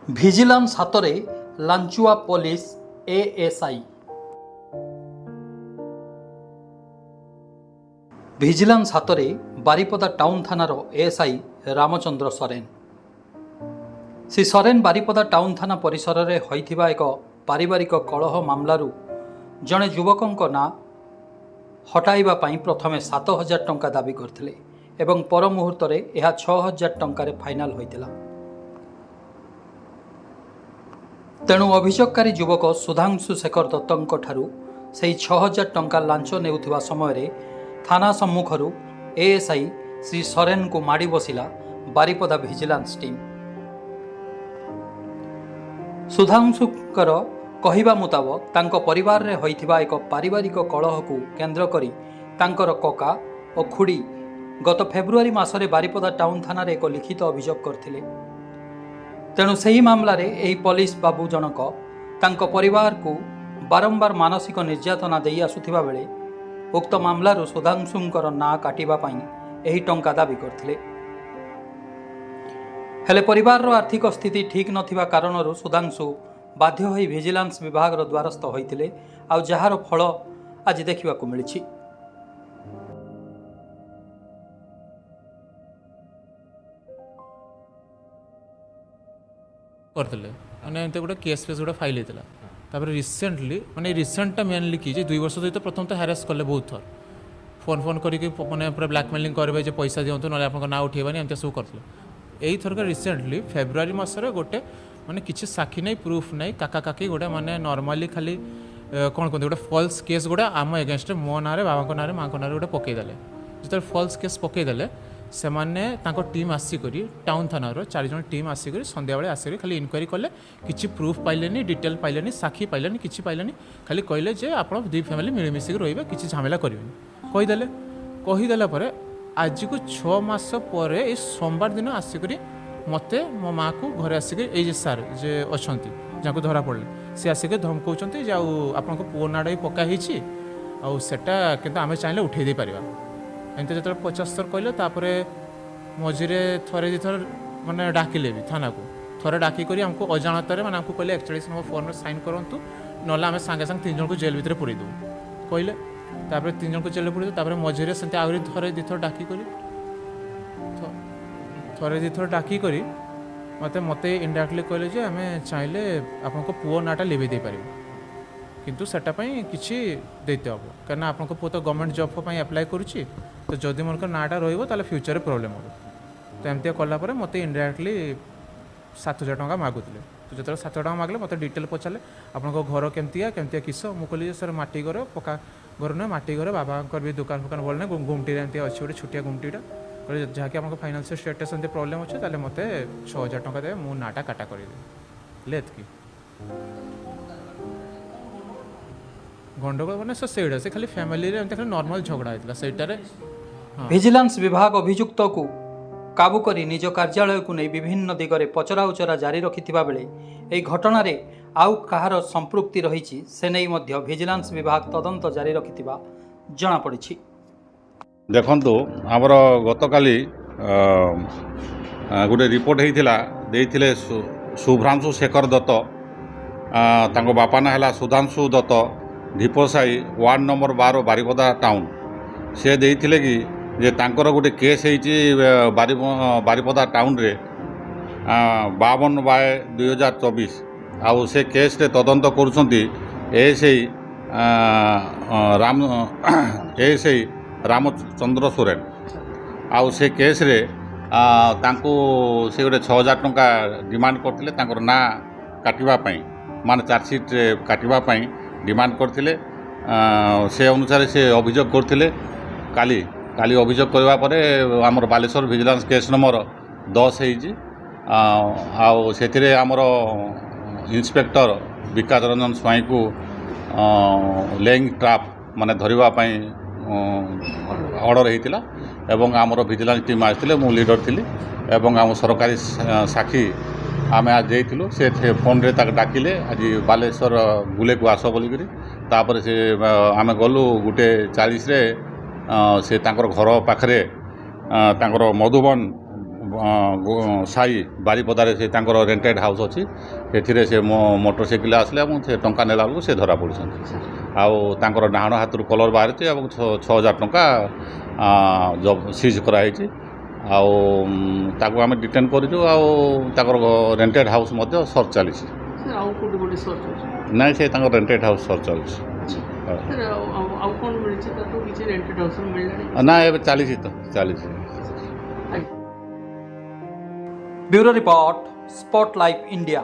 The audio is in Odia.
ଭିଜିଲାନ୍ସ ହାତରେ ଲାଞ୍ଚୁଆ ପୋଲିସ ଏଏସ୍ଆଇ। ଭିଜିଲାନ୍ସ ହାତରେ ବାରିପଦା ଟାଉନ ଥାନାର ଏଏସ୍ଆଇ ରାମଚନ୍ଦ୍ର ସରେନ। ଶ୍ରୀ ସରେନ ବାରିପଦା ଟାଉନ ଥାନା ପରିସରରେ ହୋଇଥିବା ଏକ ପାରିବାରିକ କଳହ ମାମଲାରୁ ଜଣେ ଯୁବକଙ୍କ ନାଁ ହଟାଇବା ପାଇଁ ପ୍ରଥମେ 7,000 ଟଙ୍କା ଦାବି କରିଥିଲେ ଏବଂ ପର ମୁହୂର୍ତ୍ତରେ ଏହା 6,000 ଟଙ୍କାରେ ଫାଇନାଲ ହୋଇଥିଲା। ତେଣୁ ଅଭିଯୋଗକାରୀ ଯୁବକ ସୁଧାଂଶୁ ଶେଖର ଦତ୍ତଙ୍କ ଠାରୁ ସେହି 6,000 ଟଙ୍କା ଲାଞ୍ଚ ନେଉଥିବା ସମୟରେ ଥାନା ସମ୍ମୁଖରୁ ଏଏସ୍ଆଇ ଶ୍ରୀ ସରେନଙ୍କୁ ମାଡ଼ି ବସିଲା ବାରିପଦା ଭିଜିଲାନ୍ସ ଟିମ୍। ସୁଧାଂଶୁଙ୍କର କହିବା ମୁତାବକ ତାଙ୍କ ପରିବାରରେ ହୋଇଥିବା ଏକ ପାରିବାରିକ କଳହକୁ କେନ୍ଦ୍ର କରି ତାଙ୍କର କକା ଓ ଖୁଡ଼ି ଗତ ଫେବୃଆରୀ ମାସରେ ବାରିପଦା ଟାଉନ ଥାନାରେ ଏକ ଲିଖିତ ଅଭିଯୋଗ କରିଥିଲେ। ତେଣୁ ସେହି ମାମଲାରେ ଏହି ପୋଲିସ ବାବୁ ଜଣକ ତାଙ୍କ ପରିବାରକୁ ବାରମ୍ବାର ମାନସିକ ନିର୍ଯାତନା ଦେଇ ଆସୁଥିବା ବେଳେ ଉକ୍ତ ମାମଲାରୁ ସୁଧାଂଶୁଙ୍କର ନାଁ କାଟିବା ପାଇଁ ଏହି ଟଙ୍କା ଦାବି କରିଥିଲେ। ହେଲେ ପରିବାରର ଆର୍ଥିକ ସ୍ଥିତି ଠିକ୍ ନଥିବା କାରଣରୁ ସୁଧାଂଶୁ ବାଧ୍ୟ ହୋଇ ଭିଜିଲାନ୍ସ ବିଭାଗର ଦ୍ୱାରସ୍ଥ ହୋଇଥିଲେ, ଆଉ ଯାହାର ଫଳ ଆଜି ଦେଖିବାକୁ ମିଳିଛି। करते एमती गोटे केस फेस गोटे फाइल होता है। रिसेंटली मैंने रिसेंटा मेनली कि 2 वर्ष सहित प्रथम तो हारास कले बहुत थर फोन फोन करके मैंने पूरा ब्लाकमेलिंग करेंगे पैसा दिंतु ना आप ना उठेबानी एमती सब करते। यही थरक रिसेंटली फेब्रुआरी मसरे गोटे मैंने किसी साक्षी नहीं प्रूफ नहीं काका काकी गोटे मैंने नॉर्मली खाली कौन कहते गोटे फॉल्स केस गोटे आम एगेन्स्ट मो ना बाबा ना माँ ना गोटे पकईदे जो फॉल्स केस पकईदे से मैंने टीम आसिक टाउन थानार 4 जन टीम आसिक संध्या बेले आसिक खाली इनक्वारी कले किसी प्रूफ पाइले डिटेल पाइले साक्षी पाइले किसी पाइले खाली कहले जे आप 2 फैमिली मिलमिशिक रे किसी झमेला करेंगे कहीदेला आज को 6 मास पर सोमवार दिन आसिक मत मो माँ को घरे आसिक ये सार जे अच्छा जहाँ धरा पड़े सी आसिक धमकाउंट आप पुओ नाड़ पकाई आटा कि आम चाहिए उठे दे पार एमती जो 50 थर कहले मझीरे थरे 2 थर मैंने डाकिले भी थाना को थरे डाकिक आमको अजाणतार मैंने आमको कहले 41 नंबर फॉर्म साइन करूँ ना आम सागे सागे 3 जन को जेल भितर पुरे देवु कहले 3 जन को जेल पुरे देव मझीरे से आहरी थरे 2 थर डाकिक थरे 2 थर डाकिक मत इनडायरेक्टली कहले आम चाहिए आपको पुओ नाटा लिभे दे पार किंतु सेटापी किसी देते हम कहीं आपको पुओ तो गवर्नमेंट जॉब अप्लाई करुच्ची तो जदि मोर नाटा रो फ्यूचर प्रोब्लेम हम तो एमती कलापर मत इनडायरेक्टली 7,000 टଙ୍କା मागुले। तो जो 7,000 टଙ୍କା मागले मत डिटेल पचारे आपको घर केमती किस मुझे सर माटी घर पक्का घर नुहे माटी घर बाबा भी दुकान फुकान भल ना गुमटी एमती अच्छे गोटे छोटिया गुमटीटा जहाँकि आपको फाइनान्शियल स्टेटस एमती प्रोब्लेम अच्छे ताले मत 6,000 टଙ୍କା देवे मु नाटा काटा करदेवी एतकी गंडगोल मैंने से खाली फैमिली खाली नॉर्मल झगड़ा होता से ଭିଜିଲାନ୍ସ ବିଭାଗ ଅଭିଯୁକ୍ତକୁ କାବୁ କରି ନିଜ କାର୍ଯ୍ୟାଳୟକୁ ନେଇ ବିଭିନ୍ନ ଦିଗରେ ପଚରାଉଚରା ଜାରି ରଖିଥିବା ବେଳେ ଏହି ଘଟଣାରେ ଆଉ କାହାର ସମ୍ପୃକ୍ତି ରହିଛି ସେ ନେଇ ମଧ୍ୟ ଭିଜିଲାନ୍ସ ବିଭାଗ ତଦନ୍ତ ଜାରି ରଖିଥିବା ଜଣାପଡ଼ିଛି। ଦେଖନ୍ତୁ ଆମର ଗତକାଲି ଗୋଟେ ରିପୋର୍ଟ ହେଇଥିଲା ଦେଇଥିଲେ ଶୁଭ୍ରାଂଶୁ ଶେଖର ଦତ୍ତ ତାଙ୍କ ବାପା ନାଁ ହେଲା Sudhanshu Dutta Dhipasahi ward number 12 Baripada town ସେ ଦେଇଥିଲେ କି ଯେ ତାଙ୍କର ଗୋଟେ କେସ୍ ହେଇଛି ବାରିପଦା ଟାଉନରେ 52/2024 ଆଉ ସେ କେସ୍ରେ ତଦନ୍ତ କରୁଛନ୍ତି ଏଏସ୍ଆଇ ରାମଚନ୍ଦ୍ର ସୋରେନ। ଆଉ ସେ କେସ୍ରେ ତାଙ୍କୁ ସେ ଗୋଟେ 6,000 ଟଙ୍କା ଡିମାଣ୍ଡ କରିଥିଲେ ତାଙ୍କର ନାଁ କାଟିବା ପାଇଁ ମାନେ ଚାର୍ଜସିଟ୍ରେ କାଟିବା ପାଇଁ डिमांड करते से अनुसार से अभियोग करते काली अभियोग करवा पर आमर बालेश्वर विजिलेंस केस नंबर 10 से आमर इंस्पेक्टर विकास रंजन स्वाई को लेइंग ट्राप माने धरवाई ऑर्डर होता एवं आमर विजिलेंस टीम आसते मु लीडर थी एवं आम सरकारी साक्षी आम आज जाइलु से फोन रे ताक डाकिले आज बालेश्वर बुले को आस बोलिकी तापर से आम गलु 1:40 से तांकर घर पाखरे तांकर मधुबन ସାହି ବାରିପଦାରେ ସେ ତାଙ୍କର ରେଣ୍ଟେଡ୍ ହାଉସ୍ ଅଛି ସେଥିରେ ସେ ମୋଟରସାଇକେଲ ଆସିଲେ ଏବଂ ସେ ଟଙ୍କା ନେଲା ବେଳକୁ ସେ ଧରା ପଡ଼ିଛନ୍ତି ଆଉ ତାଙ୍କର ଡାହାଣ ହାତରୁ କଲର୍ ବାହାରିଛି ଏବଂ 6,000 ଟଙ୍କା ସିଜ୍ କରାହେଇଛି ଆଉ ତାକୁ ଆମେ ଡିଟେନ୍ କରିଛୁ ଆଉ ତାଙ୍କର ରେଣ୍ଟେଡ୍ ହାଉସ୍ ମଧ୍ୟ ସର୍ଚ୍ଚ ଚାଲିଛି ସାର୍ ଆଉ କୋଉଠି ଗୋଟେ ସର୍ଚ୍ଚ ଅଛି ନାଇଁ ସେ ତାଙ୍କର ରେଣ୍ଟେଡ୍ ହାଉସ୍ ସର୍ଚ୍ଚ ଚାଲିଛି ସାର୍ ଆଉ କ'ଣ ମିଳିଛି ତାକୁ କିଛି ରେଣ୍ଟେଡ୍ ହାଉସ୍ରୁ ମିଳିଲାଣି ନା ଏବେ ଚାଲିଛି ତ ଚାଲିଛି ବ୍ୟୁରୋ ରିପୋର୍ଟ ସ୍ପଟଲାଇଟ୍ ଇଣ୍ଡିଆ।